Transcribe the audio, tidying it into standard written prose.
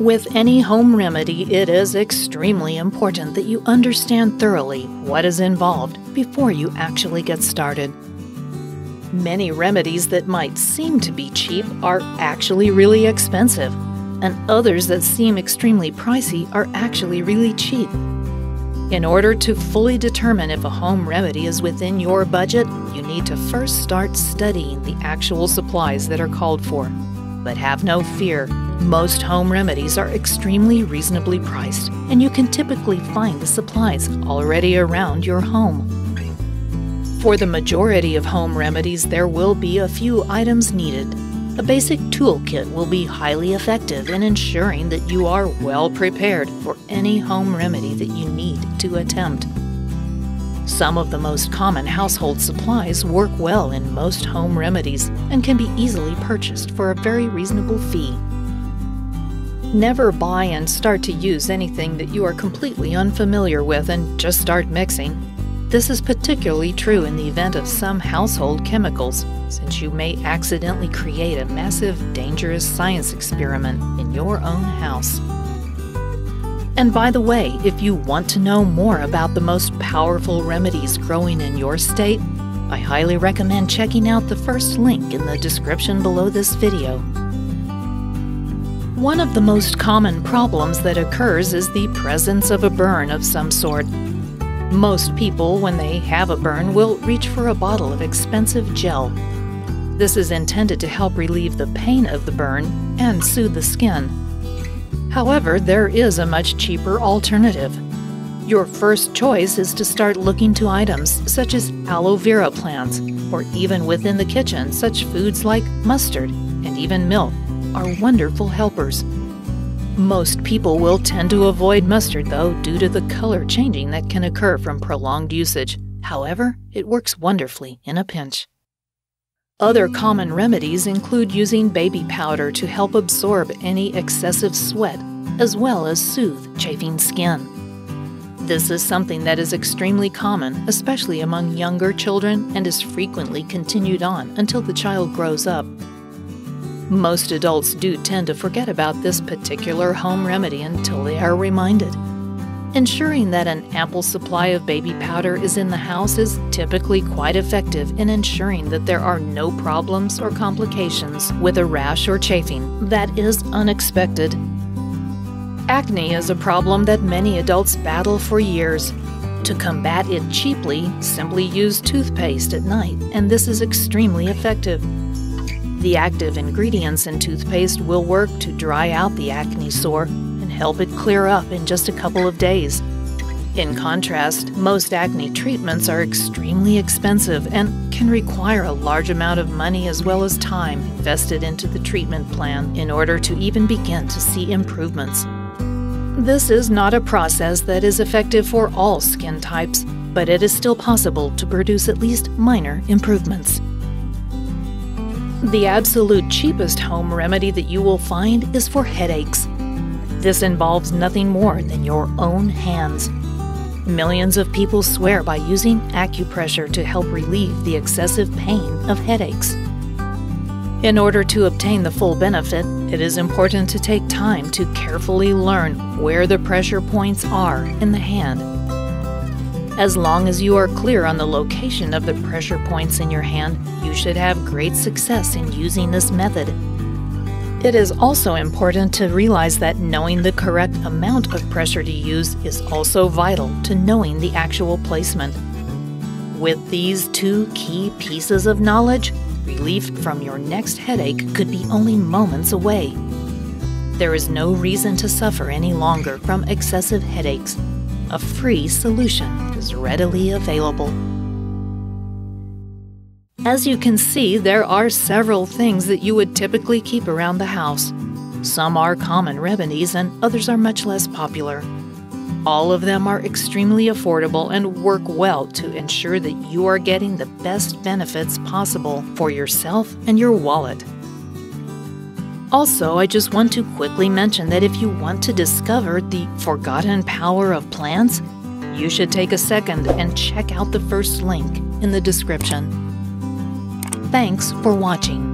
With any home remedy, it is extremely important that you understand thoroughly what is involved before you actually get started. Many remedies that might seem to be cheap are actually really expensive, and others that seem extremely pricey are actually really cheap. In order to fully determine if a home remedy is within your budget, you need to first start studying the actual supplies that are called for. But have no fear, most home remedies are extremely reasonably priced, and you can typically find the supplies already around your home. For the majority of home remedies, there will be a few items needed. A basic toolkit will be highly effective in ensuring that you are well prepared for any home remedy that you need to attempt. Some of the most common household supplies work well in most home remedies and can be easily purchased for a very reasonable fee. Never buy and start to use anything that you are completely unfamiliar with and just start mixing. This is particularly true in the event of some household chemicals, since you may accidentally create a massive, dangerous science experiment in your own house. And by the way, if you want to know more about the most powerful remedies growing in your state, I highly recommend checking out the first link in the description below this video. One of the most common problems that occurs is the presence of a burn of some sort. Most people, when they have a burn, will reach for a bottle of expensive gel. This is intended to help relieve the pain of the burn and soothe the skin. However, there is a much cheaper alternative. Your first choice is to start looking to items such as aloe vera plants, or even within the kitchen, such foods like mustard and even milk are wonderful helpers. Most people will tend to avoid mustard, though, due to the color changing that can occur from prolonged usage. However, it works wonderfully in a pinch. Other common remedies include using baby powder to help absorb any excessive sweat, as well as soothe chafing skin. This is something that is extremely common, especially among younger children, and is frequently continued on until the child grows up. Most adults do tend to forget about this particular home remedy until they are reminded. Ensuring that an ample supply of baby powder is in the house is typically quite effective in ensuring that there are no problems or complications with a rash or chafing that is unexpected. Acne is a problem that many adults battle for years. To combat it cheaply, simply use toothpaste at night, and this is extremely effective. The active ingredients in toothpaste will work to dry out the acne sore and help it clear up in just a couple of days. In contrast, most acne treatments are extremely expensive and can require a large amount of money as well as time invested into the treatment plan in order to even begin to see improvements. This is not a process that is effective for all skin types, but it is still possible to produce at least minor improvements. The absolute cheapest home remedy that you will find is for headaches. This involves nothing more than your own hands. Millions of people swear by using acupressure to help relieve the excessive pain of headaches. In order to obtain the full benefit, it is important to take time to carefully learn where the pressure points are in the hand. As long as you are clear on the location of the pressure points in your hand, you should have great success in using this method. It is also important to realize that knowing the correct amount of pressure to use is also vital to knowing the actual placement. With these two key pieces of knowledge, relief from your next headache could be only moments away. There is no reason to suffer any longer from excessive headaches. A free solution is readily available. As you can see, there are several things that you would typically keep around the house. Some are common remedies and others are much less popular. All of them are extremely affordable and work well to ensure that you are getting the best benefits possible for yourself and your wallet. Also, I just want to quickly mention that if you want to discover the forgotten power of plants, you should take a second and check out the first link in the description. Thanks for watching.